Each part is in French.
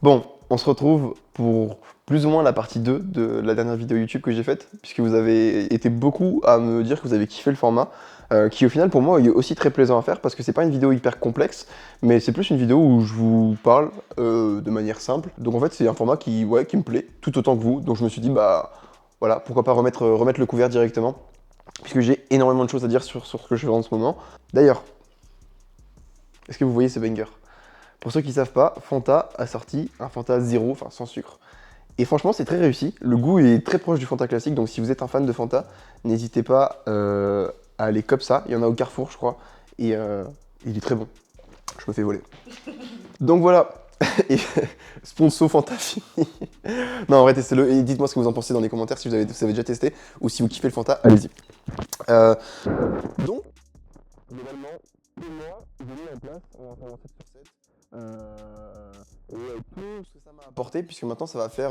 Bon, on se retrouve pour plus ou moins la partie 2 de la dernière vidéo YouTube que j'ai faite, puisque vous avez été beaucoup à me dire que vous avez kiffé le format, qui au final pour moi est aussi très plaisant à faire, parce que c'est pas une vidéo hyper complexe, mais c'est plus une vidéo où je vous parle de manière simple. Donc en fait c'est un format qui me plaît, tout autant que vous, donc je me suis dit bah voilà, pourquoi pas remettre le couvert directement, puisque j'ai énormément de choses à dire sur ce que je fais en ce moment. D'ailleurs, est-ce que vous voyez ce banger? Pour ceux qui ne savent pas, Fanta a sorti un Fanta zéro, enfin sans sucre. Et franchement, c'est très réussi. Le goût est très proche du Fanta classique, donc si vous êtes un fan de Fanta, n'hésitez pas à aller comme ça. Il y en a au Carrefour, je crois, et il est très bon. Je me fais voler. Donc voilà, et sponsor Fanta fini. Non, en vrai, testez-le et dites-moi ce que vous en pensez dans les commentaires si vous avez déjà testé ou si vous kiffez le Fanta, allez-y. Euh, donc, globalement, pour moi, j'ai mis en place, on va faire un 7 sur 7. Et tout ce que ça m'a apporté, puisque maintenant ça va faire.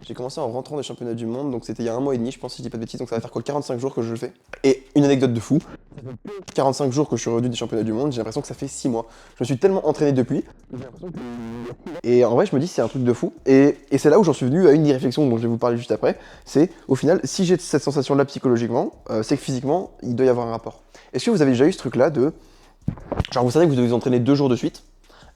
J'ai commencé en rentrant des championnats du monde, donc c'était il y a un mois et demi, je pense, si je dis pas de bêtises, donc ça va faire quoi 45 jours que je le fais. Et une anecdote de fou, ça fait 45 jours que je suis revenu des championnats du monde, j'ai l'impression que ça fait 6 mois. Je me suis tellement entraîné depuis, j'ai l'impression que. Et en vrai, je me dis, c'est un truc de fou. Et c'est là où j'en suis venu à une réflexion dont je vais vous parler juste après. C'est, au final, si j'ai cette sensation-là psychologiquement, c'est que physiquement, il doit y avoir un rapport. Est-ce que vous avez déjà eu ce truc-là de. Genre, vous savez que vous devez vous entraîner 2 jours de suite.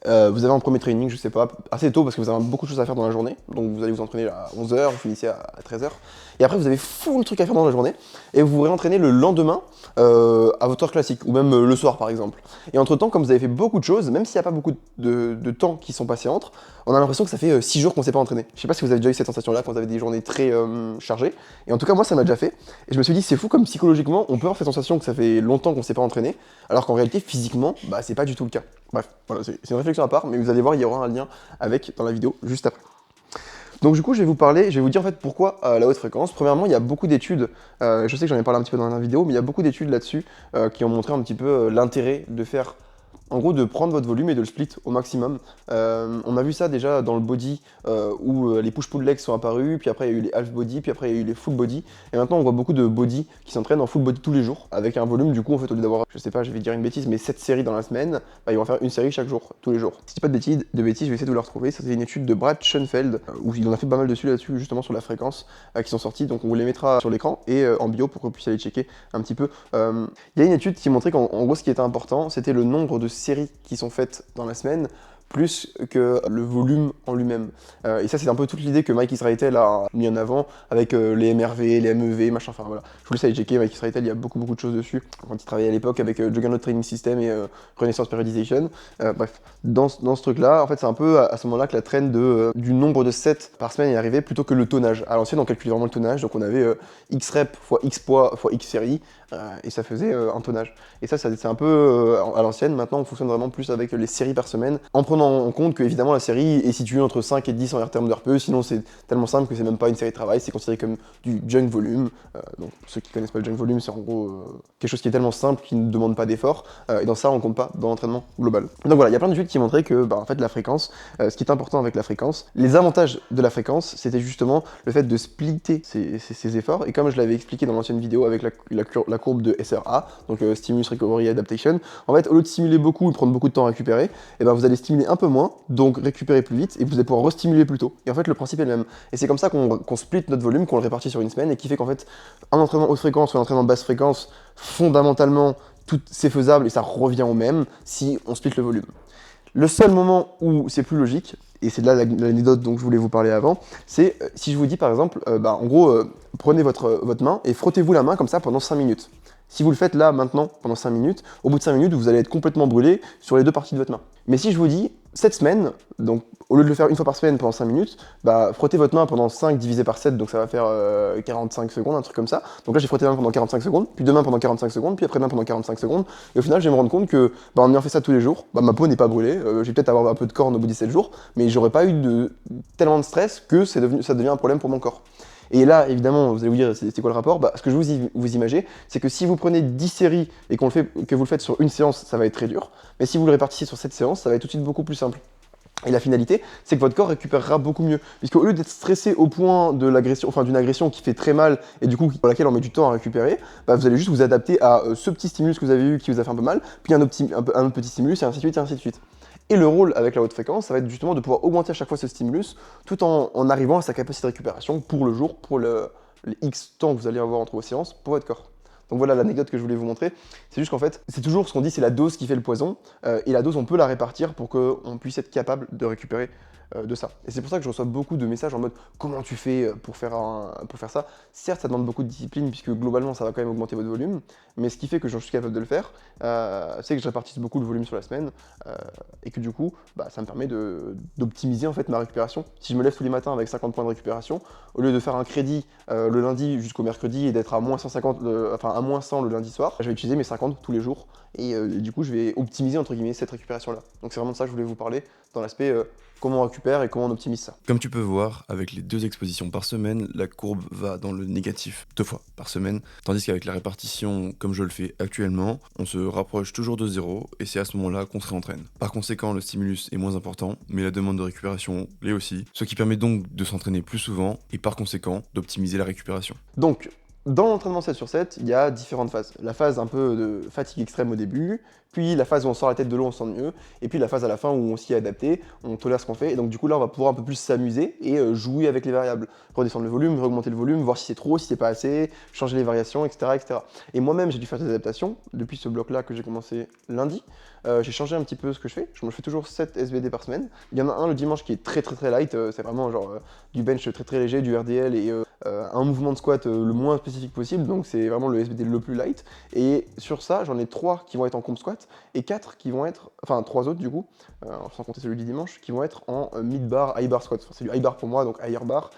Vous avez un premier training, je sais pas, assez tôt parce que vous avez beaucoup de choses à faire dans la journée. Donc vous allez vous entraîner à 11h, vous finissez à 13h. Et après vous avez full truc à faire dans la journée. Et vous vous réentraînez le lendemain à votre heure classique, ou même le soir par exemple. Et entre temps, comme vous avez fait beaucoup de choses, même s'il n'y a pas beaucoup de temps qui sont passés entre, on a l'impression que ça fait 6 jours qu'on s'est pas entraîné. Je sais pas si vous avez déjà eu cette sensation-là quand vous avez des journées très chargées. Et en tout cas, moi ça m'a déjà fait. Et je me suis dit, c'est fou comme psychologiquement, on peut avoir cette sensation que ça fait longtemps qu'on s'est pas entraîné, alors qu'en réalité, physiquement, bah c'est pas du tout le cas. Bref, voilà, c'est une réflexion à part, mais vous allez voir, il y aura un lien avec dans la vidéo juste après. Donc du coup, je vais vous dire en fait pourquoi la haute fréquence. Premièrement, il y a beaucoup d'études, je sais que j'en ai parlé un petit peu dans la dernière vidéo, mais il y a beaucoup d'études là-dessus qui ont montré un petit peu l'intérêt de faire, en gros, de prendre votre volume et de le split au maximum. On a vu ça déjà dans le body où les push-pull legs sont apparus, puis après il y a eu les half body, puis après il y a eu les full body. Et maintenant on voit beaucoup de body qui s'entraînent en full body tous les jours, avec un volume du coup en fait au lieu d'avoir, je sais pas, je vais dire une bêtise, mais 7 séries dans la semaine, bah, ils vont faire une série chaque jour, tous les jours. Si je dis pas de bêtises, je vais essayer de vous la retrouver. Ça c'est une étude de Brad Schoenfeld, où il en a fait pas mal là-dessus, justement sur la fréquence, qui sont sortis, donc on vous les mettra sur l'écran et en bio pour que vous puissiez aller checker un petit peu. Il y a une étude qui montrait qu'en gros ce qui était important, c'était le nombre de séries qui sont faites dans la semaine, plus que le volume en lui-même. Et ça, c'est un peu toute l'idée que Mike Israetel a mis en avant avec les MRV, les MEV, machin, enfin voilà. Je vous laisse aller checker, Mike Israetel, il y a beaucoup de choses dessus. Quand il travaillait à l'époque avec Juggernaut Training System et Renaissance Periodization. Bref, dans ce truc-là, en fait, c'est un peu à ce moment-là que la trend du nombre de sets par semaine est arrivée plutôt que le tonnage. À l'ancienne, on calculait vraiment le tonnage, donc on avait X rep fois X poids fois X série, et ça faisait un tonnage. Et ça c'est un peu à l'ancienne. Maintenant, on fonctionne vraiment plus avec les séries par semaine, en prenant en compte que évidemment la série est située entre 5 et 10 en termes de RPE, sinon c'est tellement simple que c'est même pas une série de travail, c'est considéré comme du junk volume. Donc pour ceux qui connaissent pas le junk volume, c'est en gros quelque chose qui est tellement simple qui ne demande pas d'effort, et dans ça on compte pas dans l'entraînement global. Donc voilà, il y a plein d'études qui montraient que en fait la fréquence, ce qui est important avec la fréquence, les avantages de la fréquence, c'était justement le fait de splitter ces efforts, et comme je l'avais expliqué dans l'ancienne vidéo avec la courbe de SRA, donc Stimulus Recovery Adaptation, en fait au lieu de stimuler beaucoup et prendre beaucoup de temps à récupérer, et ben vous allez stimuler un peu moins, donc récupérer plus vite, et vous allez pouvoir restimuler plus tôt. Et en fait le principe est le même. Et c'est comme ça qu'on split notre volume, qu'on le répartit sur une semaine, et qui fait qu'en fait un entraînement haute fréquence ou un entraînement basse fréquence, fondamentalement tout c'est faisable et ça revient au même si on split le volume. Le seul moment où c'est plus logique, et c'est de là l'anecdote dont je voulais vous parler avant, c'est si je vous dis par exemple, en gros, prenez votre main et frottez-vous la main comme ça pendant 5 minutes. Si vous le faites là, maintenant, pendant 5 minutes, au bout de 5 minutes, vous allez être complètement brûlé sur les deux parties de votre main. Mais si je vous dis, cette semaine, donc au lieu de le faire une fois par semaine pendant 5 minutes, frottez votre main pendant 5 divisé par 7, donc ça va faire 45 secondes, un truc comme ça. Donc là, j'ai frotté la main pendant 45 secondes, puis demain pendant 45 secondes, puis après-demain pendant 45 secondes. Et au final, je vais me rendre compte que, en ayant fait ça tous les jours, ma peau n'est pas brûlée. Je vais peut-être avoir un peu de corne au bout de 17 jours, mais j'aurais pas eu tellement de stress que ça devient un problème pour mon corps. Et là, évidemment, vous allez vous dire, c'est quoi le rapport? Ce que je vous imagez, c'est que si vous prenez 10 séries et que vous le faites sur une séance, ça va être très dur. Mais si vous le répartissez sur 7 séances, ça va être tout de suite beaucoup plus simple. Et la finalité, c'est que votre corps récupérera beaucoup mieux. Puisqu'au lieu d'être stressé au point de l'agression, enfin d'une agression qui fait très mal et du coup pour laquelle on met du temps à récupérer, vous allez juste vous adapter à ce petit stimulus que vous avez eu qui vous a fait un peu mal, puis un autre petit stimulus et ainsi de suite et ainsi de suite. Et le rôle avec la haute fréquence, ça va être justement de pouvoir augmenter à chaque fois ce stimulus, tout en arrivant à sa capacité de récupération pour le jour, pour les X temps que vous allez avoir entre vos séances, pour votre corps. Donc voilà l'anecdote que je voulais vous montrer. C'est juste qu'en fait, c'est toujours ce qu'on dit, c'est la dose qui fait le poison. Et la dose, on peut la répartir pour qu'on puisse être capable de récupérer de ça. Et c'est pour ça que je reçois beaucoup de messages en mode comment tu fais pour faire ça. Certes, ça demande beaucoup de discipline puisque globalement, ça va quand même augmenter votre volume. Mais ce qui fait que j'en suis capable de le faire, c'est que je répartisse beaucoup le volume sur la semaine et que du coup, ça me permet d'optimiser en fait ma récupération. Si je me lève tous les matins avec 50 points de récupération, au lieu de faire un crédit le lundi jusqu'au mercredi et d'être à moins 150, à moins 100 le lundi soir, je vais utiliser mes 50 tous les jours et du coup, je vais optimiser entre guillemets cette récupération-là. Donc c'est vraiment de ça que je voulais vous parler dans l'aspect comment on récupère et comment on optimise ça. Comme tu peux voir, avec les 2 expositions par semaine, la courbe va dans le négatif 2 fois par semaine, tandis qu'avec la répartition, comme je le fais actuellement, on se rapproche toujours de 0 et c'est à ce moment-là qu'on se réentraîne. Par conséquent, le stimulus est moins important, mais la demande de récupération l'est aussi, ce qui permet donc de s'entraîner plus souvent et par conséquent d'optimiser la récupération. Donc, dans l'entraînement 7 sur 7, il y a différentes phases. La phase un peu de fatigue extrême au début, puis la phase où on sort la tête de l'eau, on se sent mieux, et puis la phase à la fin où on s'y est adapté, on tolère ce qu'on fait, et donc du coup là on va pouvoir un peu plus s'amuser et jouer avec les variables. Redescendre le volume, augmenter le volume, voir si c'est trop, si c'est pas assez, changer les variations, etc. etc. Et moi-même j'ai dû faire des adaptations depuis ce bloc-là que j'ai commencé lundi. J'ai changé un petit peu ce que je fais. Je me fais toujours 7 SBD par semaine. Il y en a un le dimanche qui est très light, c'est vraiment genre du bench très léger, du RDL et un mouvement de squat le moins spécifique possible, donc c'est vraiment le SBD le plus light. Et sur ça, j'en ai 3 qui vont être en comp squat et 4 qui vont être, enfin 3 autres du coup, sans compter celui du dimanche, qui vont être en mid bar, high bar squat. Enfin, c'est du high bar pour moi, donc higher bar.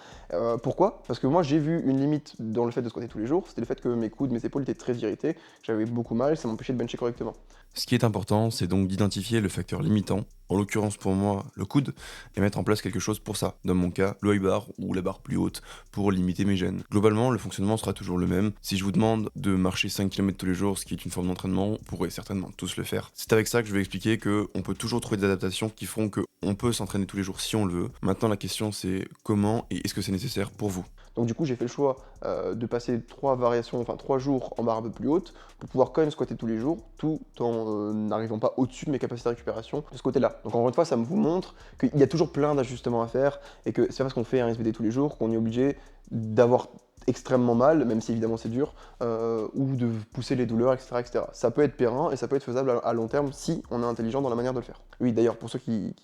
Pourquoi? Parce que moi j'ai vu une limite dans le fait de squatter tous les jours, c'était le fait que mes coudes, mes épaules étaient très irrités, j'avais beaucoup mal, ça m'empêchait de bencher correctement. Ce qui est important, c'est donc d'identifier le facteur limitant, en l'occurrence pour moi le coude, et mettre en place quelque chose pour ça, dans mon cas le high bar ou la barre plus haute, pour limiter mes gènes. Globalement, le fonctionnement sera toujours le même. Si je vous demande de marcher 5 km tous les jours, ce qui est une forme d'entraînement, vous pourrez certainement tous le faire. C'est avec ça que je vais expliquer qu'on peut toujours trouver des adaptations qui feront qu'on peut s'entraîner tous les jours si on le veut. Maintenant la question c'est comment et est-ce que c'est nécessaire pour vous? Donc du coup, j'ai fait le choix de passer 3 variations, enfin 3 jours en barre un peu plus haute pour pouvoir quand même squatter tous les jours, tout en n'arrivant pas au-dessus de mes capacités de récupération de ce côté-là. Donc encore une fois, ça vous montre qu'il y a toujours plein d'ajustements à faire et que c'est pas parce qu'on fait un SBD tous les jours qu'on est obligé d'avoir extrêmement mal, même si évidemment c'est dur, ou de pousser les douleurs, etc., etc. Ça peut être périn et ça peut être faisable à long terme si on est intelligent dans la manière de le faire. Oui, d'ailleurs, pour ceux qui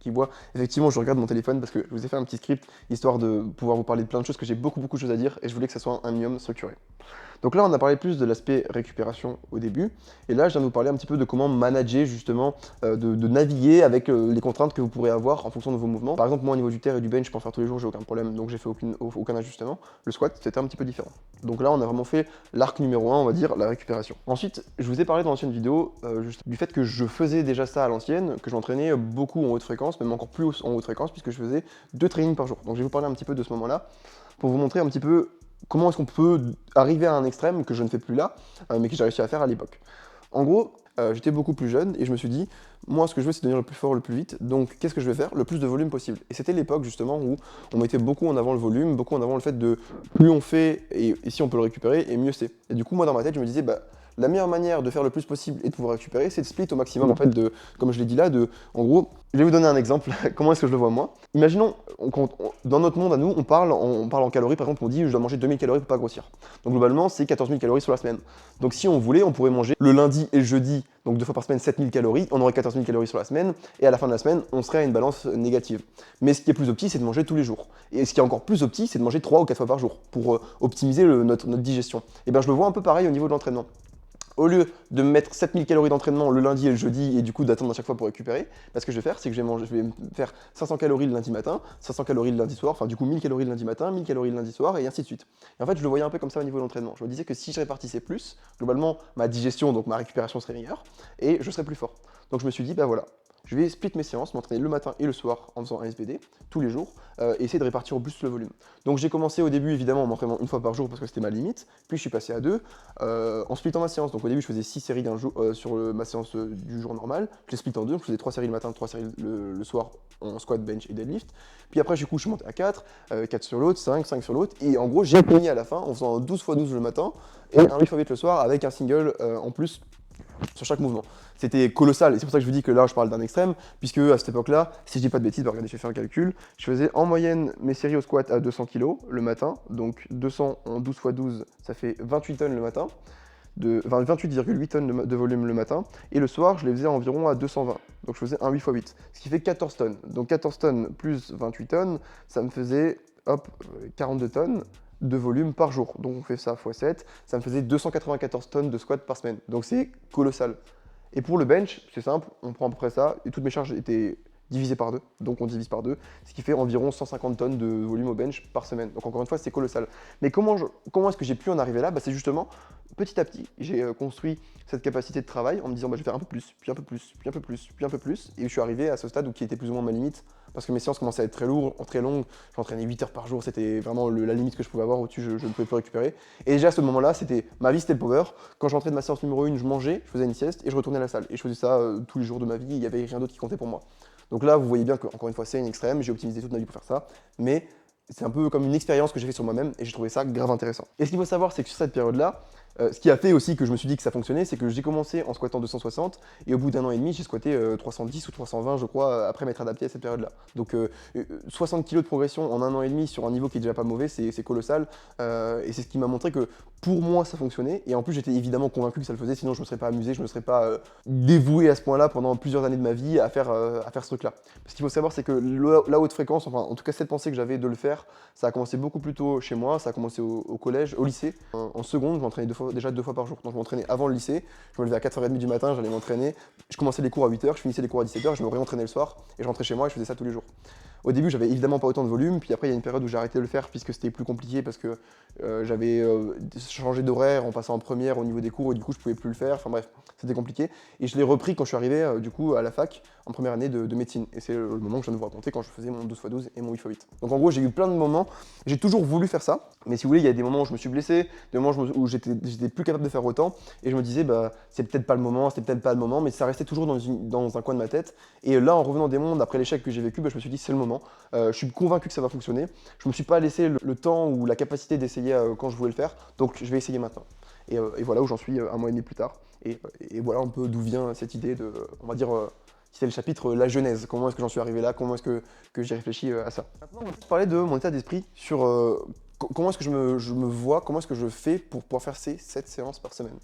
voient, effectivement, je regarde mon téléphone parce que je vous ai fait un petit script histoire de pouvoir vous parler de plein de choses, que j'ai beaucoup de choses à dire et je voulais que ça soit un minimum structuré. Donc là, on a parlé plus de l'aspect récupération au début, et là, je viens de vous parler un petit peu de comment manager justement, de naviguer avec les contraintes que vous pourrez avoir en fonction de vos mouvements. Par exemple, moi, au niveau du terre et du bench, je peux en faire tous les jours, j'ai aucun problème, donc j'ai fait aucun ajustement. Le squat, c'était un petit peu différent. Donc là, on a vraiment fait l'arc numéro 1, on va dire, la récupération. Ensuite, je vous ai parlé dans l'ancienne vidéo juste du fait que je faisais déjà ça à l'ancienne, que j'entraînais beaucoup en haute fréquence, même encore plus en haute fréquence, puisque je faisais 2 trainings par jour. Donc je vais vous parler un petit peu de ce moment-là, pour vous montrer un petit peu comment est-ce qu'on peut arriver à un extrême que je ne fais plus là, mais que j'ai réussi à faire à l'époque. En gros, j'étais beaucoup plus jeune et je me suis dit, moi ce que je veux c'est devenir le plus fort le plus vite, donc qu'est-ce que je vais faire? Le plus de volume possible. Et c'était l'époque justement où on mettait beaucoup en avant le volume, beaucoup en avant le fait de plus on fait et si on peut le récupérer, et mieux c'est. Et du coup moi dans ma tête je me disais, la meilleure manière de faire le plus possible et de pouvoir récupérer, c'est de split au maximum, en fait, comme je l'ai dit là, en gros, je vais vous donner un exemple, comment est-ce que je le vois moi. Imaginons, dans notre monde à nous, on parle en calories, par exemple, on dit je dois manger 2000 calories pour pas grossir. Donc globalement, c'est 14 000 calories sur la semaine. Donc si on voulait, on pourrait manger le lundi et le jeudi, donc 2 fois par semaine, 7000 calories, on aurait 14 000 calories sur la semaine, et à la fin de la semaine, on serait à une balance négative. Mais ce qui est plus opti, c'est de manger tous les jours. Et ce qui est encore plus opti, c'est de manger 3 ou 4 fois par jour, pour optimiser notre digestion. Et bien je le vois un peu pareil au niveau de l'entraînement. Au lieu de me mettre 7000 calories d'entraînement le lundi et le jeudi et du coup d'attendre à chaque fois pour récupérer, ce que je vais faire, c'est que je vais me faire 500 calories le lundi matin, 500 calories le lundi soir, enfin du coup 1000 calories le lundi matin, 1000 calories le lundi soir et ainsi de suite. Et en fait, je le voyais un peu comme ça au niveau de l'entraînement. Je me disais que si je répartissais plus, globalement, ma digestion, donc ma récupération serait meilleure et je serais plus fort. Donc je me suis dit, voilà, je vais split mes séances, m'entraîner le matin et le soir en faisant un SBD tous les jours et essayer de répartir au plus le volume. Donc j'ai commencé au début évidemment en m'entraînant une fois par jour parce que c'était ma limite, puis je suis passé à 2 en splittant ma séance. Donc au début je faisais 6 séries d'un jour sur ma séance du jour normal, je les split en 2, donc je faisais 3 séries le matin, 3 séries le soir en squat, bench et deadlift. Puis après du coup je suis monté à 4, 4 sur l'autre, 5 sur l'autre et en gros j'ai fini à la fin en faisant 12 x 12 le matin et un 8 x 8 le soir avec un single en plus sur chaque mouvement. C'était colossal, et c'est pour ça que je vous dis que là, je parle d'un extrême, puisque à cette époque-là, si je dis pas de bêtises, bah, regardez, je vais faire un calcul, je faisais en moyenne mes séries au squat à 200 kg le matin, donc 200 en 12 x 12, ça fait 28 tonnes le matin, 28,8 tonnes de volume le matin, et le soir, je les faisais environ à 220, donc je faisais un 8 x 8, ce qui fait 14 tonnes. Donc 14 tonnes plus 28 tonnes, ça me faisait, hop, 42 tonnes de volume par jour. Donc on fait ça x 7, ça me faisait 294 tonnes de squat par semaine. Donc c'est colossal. Et pour le bench, c'est simple, on prend à peu près ça, et toutes mes charges étaient divisées par 2, donc on divise par 2, ce qui fait environ 150 tonnes de volume au bench par semaine. Donc encore une fois, c'est colossal. Mais comment est-ce que j'ai pu en arriver là? Bah, c'est justement, petit à petit, j'ai construit cette capacité de travail en me disant, bah, je vais faire un peu plus, puis un peu plus, puis un peu plus, puis un peu plus, et je suis arrivé à ce stade où qui était plus ou moins ma limite, parce que mes séances commençaient à être très lourdes, très longues, j'entraînais 8 heures par jour, c'était vraiment la limite que je pouvais avoir, au-dessus je ne pouvais plus récupérer. Et déjà à ce moment-là, ma vie c'était le power. Quand j'entrais de ma séance numéro 1, je mangeais, je faisais une sieste et je retournais à la salle. Et je faisais ça tous les jours de ma vie, il n'y avait rien d'autre qui comptait pour moi. Donc là, vous voyez bien que, encore une fois, c'est une extrême, j'ai optimisé toute ma vie pour faire ça, mais c'est un peu comme une expérience que j'ai fait sur moi-même et j'ai trouvé ça grave intéressant. Et ce qu'il faut savoir, c'est que sur cette période-là, ce qui a fait aussi que je me suis dit que ça fonctionnait, c'est que j'ai commencé en squattant 260 et au bout d'un an et demi, j'ai squatté 310 ou 320, je crois, après m'être adapté à cette période-là. Donc 60 kg de progression en un an et demi sur un niveau qui est déjà pas mauvais, c'est colossal. Et c'est ce qui m'a montré que pour moi, ça fonctionnait. Et en plus, j'étais évidemment convaincu que ça le faisait, sinon je ne me serais pas amusé, je ne me serais pas dévoué à ce point-là pendant plusieurs années de ma vie à faire ce truc-là. Ce qu'il faut savoir, c'est que la haute fréquence, enfin en tout cas cette pensée que j'avais de le faire, ça a commencé beaucoup plus tôt chez moi, ça a commencé au collège, au lycée. En seconde, je m'entraînais déjà 2 fois par jour. Donc je m'entraînais avant le lycée, je me levais à 4h30 du matin, j'allais m'entraîner, je commençais les cours à 8h, je finissais les cours à 17h, je me réentraînais le soir, et je rentrais chez moi et je faisais ça tous les jours. Au début, j'avais évidemment pas autant de volume, puis après, il y a une période où j'ai arrêté de le faire puisque c'était plus compliqué parce que j'avais changé d'horaire en passant en première au niveau des cours et du coup, je pouvais plus le faire. Enfin bref, c'était compliqué. Et je l'ai repris quand je suis arrivé du coup à la fac en première année de médecine. Et c'est le moment que je viens de vous raconter quand je faisais mon 12x12 et mon 8x8. Donc en gros, j'ai eu plein de moments. J'ai toujours voulu faire ça, mais si vous voulez, il y a des moments où je me suis blessé, des moments où j'étais plus capable de faire autant et je me disais, bah, c'est peut-être pas le moment, c'était peut-être pas le moment, mais ça restait toujours dans un coin de ma tête. Et là, en revenant des mondes, après l'échec que j'ai vécu, bah, je me suis dit, c'est le moment. Je suis convaincu que ça va fonctionner. Je me suis pas laissé le temps ou la capacité d'essayer quand je voulais le faire, donc je vais essayer maintenant. Et voilà où j'en suis un mois et demi plus tard. Et voilà un peu d'où vient cette idée de, on va dire, c'est le chapitre la genèse. Comment est-ce que j'en suis arrivé là? Comment est-ce que j'ai réfléchi à ça? Maintenant, on va parler de mon état d'esprit sur comment est-ce que je me vois, comment est-ce que je fais pour pouvoir faire ces 7 séances par semaine.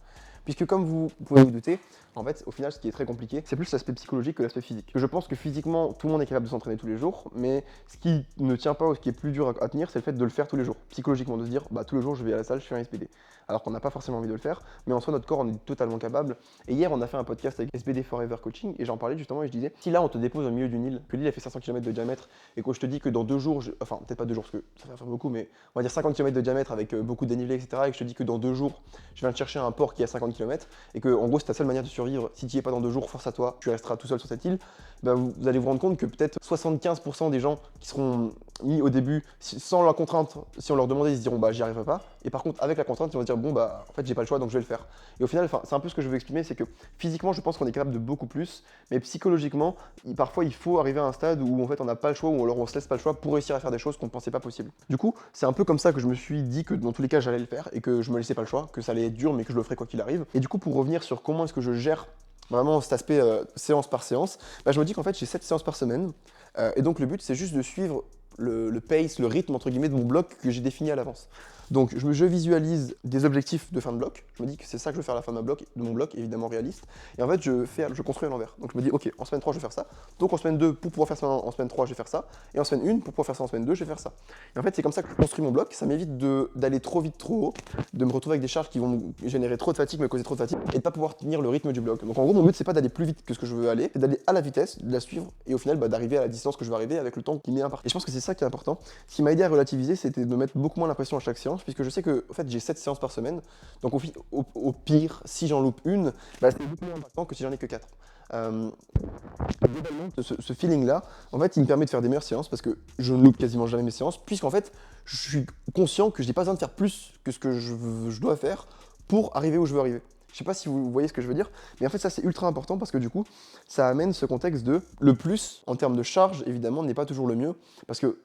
Puisque comme vous pouvez vous douter, en fait, au final, ce qui est très compliqué, c'est plus l'aspect psychologique que l'aspect physique. Je pense que physiquement, tout le monde est capable de s'entraîner tous les jours, mais ce qui ne tient pas ou ce qui est plus dur à tenir, c'est le fait de le faire tous les jours. Psychologiquement, de se dire, bah tous les jours, je vais à la salle, je fais un SPD. Alors qu'on n'a pas forcément envie de le faire, mais en soi, notre corps en est totalement capable. Et hier, on a fait un podcast avec SPD Forever Coaching, et j'en parlais justement, et je disais, si là, on te dépose au milieu d'une île, que l'île a fait 500 km de diamètre, et que je te dis que dans 2 jours, enfin, peut-être pas 2 jours, parce que ça va faire beaucoup, mais on va dire 50 km de diamètre avec beaucoup de dénivelé, etc., et que je te dis que dans 2 jours, je viens te chercher un port qui a 50 km, et que en gros, c'est ta seule manière de survivre. Si tu n'y es pas dans 2 jours, force à toi, tu resteras tout seul sur cette île. Ben, vous allez vous rendre compte que peut-être 75% des gens qui seront mis au début sans la contrainte, si on leur demandait, ils se diront bah j'y arriverai pas. Et par contre, avec la contrainte, ils vont se dire bon bah en fait j'ai pas le choix donc je vais le faire. Et au final, c'est un peu ce que je veux exprimer, c'est que physiquement, je pense qu'on est capable de beaucoup plus, mais psychologiquement, parfois il faut arriver à un stade où en fait on n'a pas le choix ou alors on se laisse pas le choix pour réussir à faire des choses qu'on ne pensait pas possibles. Du coup, c'est un peu comme ça que je me suis dit que dans tous les cas j'allais le faire et que je me laissais pas le choix, que ça allait être dur mais que je le ferais quoi qu'il arrive. Et du coup, pour revenir sur comment est-ce que je gère vraiment cet aspect séance par séance, bah, je me dis qu'en fait j'ai 7 séances par semaine et donc le but c'est juste de suivre le pace, le rythme entre guillemets de mon bloc que j'ai défini à l'avance. Donc je visualise des objectifs de fin de bloc, je me dis que c'est ça que je veux faire à la fin de mon bloc, évidemment réaliste, et en fait je construis à l'envers. Donc je me dis ok, en semaine 3 je vais faire ça, donc en semaine 2 pour pouvoir faire ça en semaine 3 je vais faire ça, et en semaine 1 pour pouvoir faire ça en semaine 2 je vais faire ça. Et en fait c'est comme ça que je construis mon bloc, ça m'évite d'aller trop vite trop haut, de me retrouver avec des charges qui vont générer trop de fatigue, me causer trop de fatigue, et de pas pouvoir tenir le rythme du bloc. Donc en gros mon but c'est pas d'aller plus vite que ce que je veux aller, c'est d'aller à la vitesse, de la suivre, et au final d'arriver à la distance que je veux arriver avec le temps qui m'est imparti. Et je pense que c'est ça qui est important. Ce qui m'a aidé à relativiser, c'était de mettre beaucoup moins la pression à chaque séance, puisque je sais que en fait, j'ai 7 séances par semaine. Donc au pire, si j'en loupe une, bah, c'est beaucoup moins impactant que si j'en ai que 4. Globalement, ce feeling-là, en fait, il me permet de faire des meilleures séances parce que je ne loupe quasiment jamais mes séances, puisqu'en fait, je suis conscient que je n'ai pas besoin de faire plus que ce que je dois faire pour arriver où je veux arriver. Je sais pas si vous voyez ce que je veux dire, mais en fait ça c'est ultra important parce que du coup ça amène ce contexte de le plus en termes de charge évidemment n'est pas toujours le mieux parce que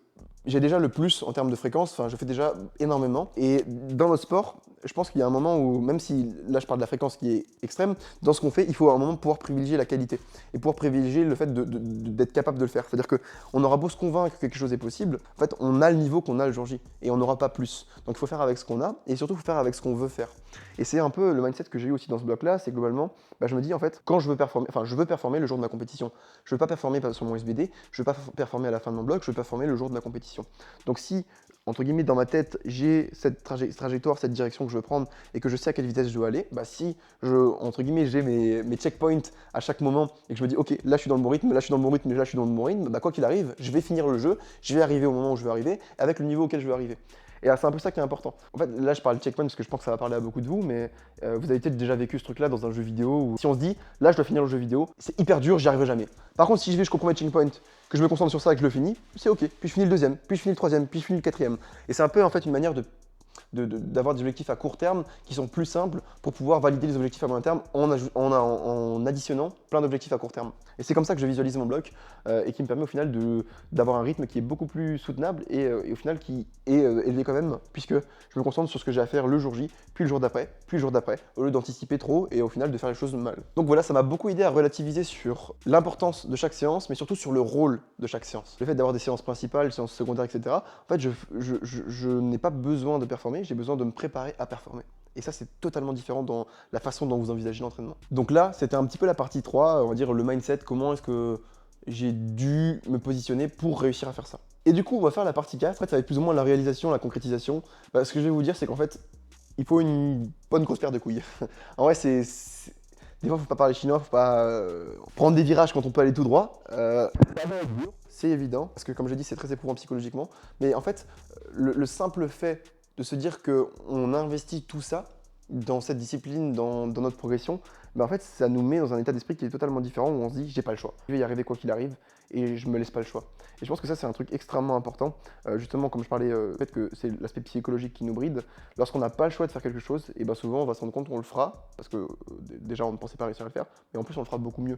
j'ai déjà le plus en termes de fréquence, enfin je fais déjà énormément et dans notre sport je pense qu'il y a un moment où, même si là je parle de la fréquence qui est extrême, dans ce qu'on fait, il faut à un moment pouvoir privilégier la qualité et pouvoir privilégier le fait d'être capable de le faire. C'est-à-dire qu'on aura beau se convaincre que quelque chose est possible, en fait, on a le niveau qu'on a le jour J et on n'aura pas plus. Donc il faut faire avec ce qu'on a et surtout il faut faire avec ce qu'on veut faire. Et c'est un peu le mindset que j'ai eu aussi dans ce bloc-là, c'est globalement, je me dis en fait, quand je veux performer, enfin je veux performer le jour de ma compétition. Je veux pas performer sur mon SBD, je veux pas performer à la fin de mon bloc, je veux performer le jour de ma compétition. Donc si, entre guillemets, dans ma tête, j'ai cette trajectoire, cette direction que je veux prendre et que je sais à quelle vitesse je dois aller, si entre guillemets, j'ai mes checkpoints à chaque moment et que je me dis, ok, là je suis dans le bon rythme, là je suis dans le bon rythme, là je suis dans le bon rythme, quoi qu'il arrive, je vais finir le jeu, je vais arriver au moment où je veux arriver, avec le niveau auquel je veux arriver. Et c'est un peu ça qui est important. En fait, là je parle de checkpoint parce que je pense que ça va parler à beaucoup de vous, mais vous avez peut-être déjà vécu ce truc-là dans un jeu vidéo où si on se dit, là je dois finir le jeu vidéo, c'est hyper dur, j'y arriverai jamais. Par contre, si je vais jusqu'au premier checkpoint, que je me concentre sur ça et que je le finis, c'est ok. Puis je finis le deuxième, puis je finis le troisième, puis je finis le quatrième. Et c'est un peu en fait une manière d'avoir des objectifs à court terme qui sont plus simples pour pouvoir valider les objectifs à moyen terme en additionnant plein d'objectifs à court terme. Et c'est comme ça que je visualise mon bloc et qui me permet au final d'avoir un rythme qui est beaucoup plus soutenable et au final qui est élevé quand même, puisque je me concentre sur ce que j'ai à faire le jour J, puis le jour d'après, puis le jour d'après, au lieu d'anticiper trop et au final de faire les choses mal. Donc voilà, ça m'a beaucoup aidé à relativiser sur l'importance de chaque séance, mais surtout sur le rôle de chaque séance. Le fait d'avoir des séances principales, séances secondaires, etc. En fait, je n'ai pas besoin de performer, j'ai besoin de me préparer à performer. Et ça, c'est totalement différent dans la façon dont vous envisagez l'entraînement. Donc là, c'était un petit peu la partie 3, on va dire le mindset, comment est-ce que j'ai dû me positionner pour réussir à faire ça. Et du coup, on va faire la partie 4, en fait, ça va être plus ou moins la réalisation, la concrétisation. Ce que je vais vous dire, c'est qu'en fait, il faut une bonne grosse paire de couilles. En vrai, des fois, faut pas parler chinois, faut pas prendre des virages quand on peut aller tout droit. C'est évident, parce que comme j'ai dit, c'est très éprouvant psychologiquement. Mais en fait, le simple fait de se dire qu'on investit tout ça dans cette discipline, dans notre progression, en fait, ça nous met dans un état d'esprit qui est totalement différent où on se dit j'ai pas le choix. Je vais y arriver quoi qu'il arrive et je me laisse pas le choix. Et je pense que ça, c'est un truc extrêmement important. Justement, comme je parlais, le fait que c'est l'aspect psychologique qui nous bride. Lorsqu'on n'a pas le choix de faire quelque chose, et souvent on va se rendre compte qu'on le fera, parce que déjà on ne pensait pas réussir à le faire, mais en plus on le fera beaucoup mieux,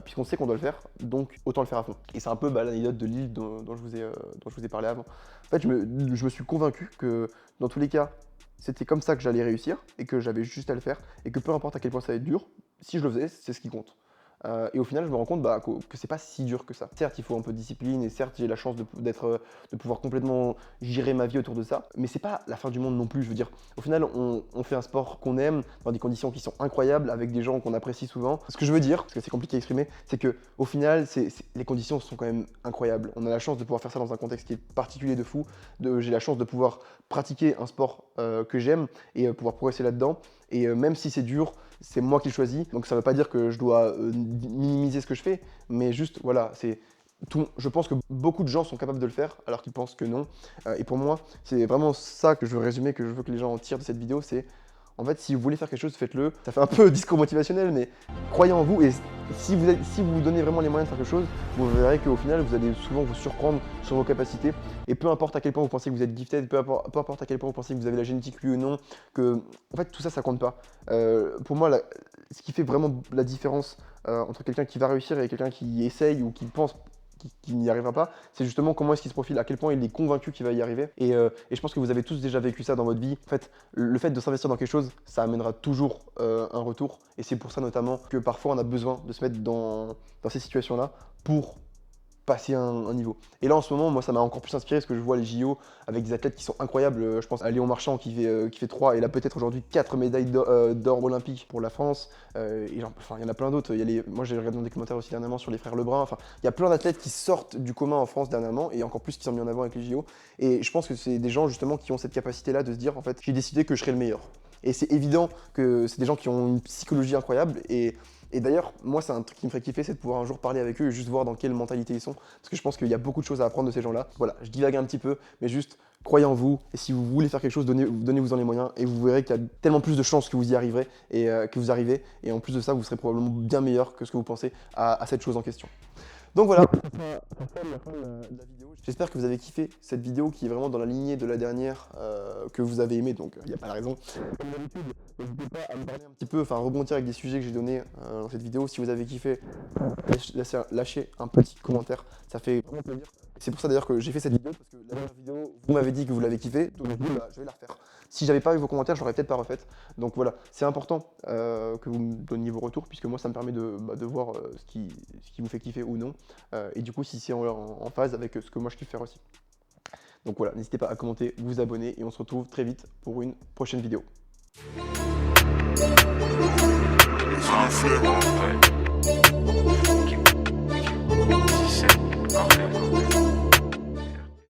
puisqu'on sait qu'on doit le faire, donc autant le faire à fond. Et c'est un peu l'anecdote de l'île dont je vous ai parlé avant. En fait, je me suis convaincu que dans tous les cas, c'était comme ça que j'allais réussir et que j'avais juste à le faire et que peu importe à quel point ça va être dur, si je le faisais, c'est ce qui compte. Et au final, je me rends compte que c'est pas si dur que ça. Certes, il faut un peu de discipline et certes, j'ai la chance de pouvoir complètement gérer ma vie autour de ça, mais c'est pas la fin du monde non plus. Je veux dire, au final, on fait un sport qu'on aime dans des conditions qui sont incroyables avec des gens qu'on apprécie souvent. Ce que je veux dire, parce que c'est compliqué à exprimer, c'est que au final, les conditions sont quand même incroyables. On a la chance de pouvoir faire ça dans un contexte qui est particulier de fou. J'ai la chance de pouvoir pratiquer un sport que j'aime et pouvoir progresser là-dedans. Et même si c'est dur, c'est moi qui le choisis. Donc ça ne veut pas dire que je dois minimiser ce que je fais, mais juste, voilà, je pense que beaucoup de gens sont capables de le faire alors qu'ils pensent que non. Et pour moi, c'est vraiment ça que je veux résumer, que je veux que les gens en tirent de cette vidéo, c'est en fait, si vous voulez faire quelque chose, faites-le. Ça fait un peu discours motivationnel, mais croyez en vous et si vous vous donnez vraiment les moyens de faire quelque chose, vous verrez qu'au final, vous allez souvent vous surprendre sur vos capacités. Et peu importe à quel point vous pensez que vous êtes gifted, peu importe à quel point vous pensez que vous avez la génétique oui ou non, en fait, tout ça, ça compte pas. Pour moi, ce qui fait vraiment la différence entre quelqu'un qui va réussir et quelqu'un qui essaye ou qui pense qui n'y arrivera pas, c'est justement comment est-ce qu'il se profile, à quel point il est convaincu qu'il va y arriver. Et je pense que vous avez tous déjà vécu ça dans votre vie. En fait, le fait de s'investir dans quelque chose, ça amènera toujours un retour. Et c'est pour ça notamment que parfois on a besoin de se mettre dans ces situations-là pour passer un niveau. Et là en ce moment, moi ça m'a encore plus inspiré parce que je vois les JO avec des athlètes qui sont incroyables. Je pense à Léon Marchand qui fait 3 et là peut-être aujourd'hui 4 médailles d'or olympiques pour la France. Il y en a plein d'autres. Moi j'ai regardé un documentaire aussi dernièrement sur les frères Lebrun. Enfin, il y a plein d'athlètes qui sortent du commun en France dernièrement et encore plus qui sont mis en avant avec les JO. Et je pense que c'est des gens justement qui ont cette capacité-là de se dire en fait j'ai décidé que je serai le meilleur. Et c'est évident que c'est des gens qui ont une psychologie incroyable et d'ailleurs, moi, c'est un truc qui me ferait kiffer, c'est de pouvoir un jour parler avec eux et juste voir dans quelle mentalité ils sont. Parce que je pense qu'il y a beaucoup de choses à apprendre de ces gens-là. Voilà, je divague un petit peu, mais juste croyez en vous. Et si vous voulez faire quelque chose, donnez-vous-en les moyens. Et vous verrez qu'il y a tellement plus de chances que vous y arriverez et que vous arrivez. Et en plus de ça, vous serez probablement bien meilleur que ce que vous pensez à cette chose en question. Donc voilà, ça la fin de la vidéo. J'espère que vous avez kiffé cette vidéo qui est vraiment dans la lignée de la dernière que vous avez aimée, donc il n'y a pas de raison. Comme d'habitude, N'hésitez pas à me parler un petit peu, enfin rebondir avec des sujets que j'ai donnés dans cette vidéo. Si vous avez kiffé, lâchez un petit commentaire, ça fait vraiment plaisir. C'est pour ça d'ailleurs que j'ai fait cette vidéo, parce que la dernière vidéo, vous m'avez dit que vous l'avez kiffé, donc du coup, je vais la refaire. Si j'avais pas eu vos commentaires, je l'aurais peut-être pas refaite. Donc voilà, c'est important que vous me donniez vos retours, puisque moi ça me permet de voir ce qui vous fait kiffer ou non. Et du coup, si c'est en phase avec ce que moi je kiffe faire aussi. Donc voilà, n'hésitez pas à commenter, vous abonner, et on se retrouve très vite pour une prochaine vidéo. Time for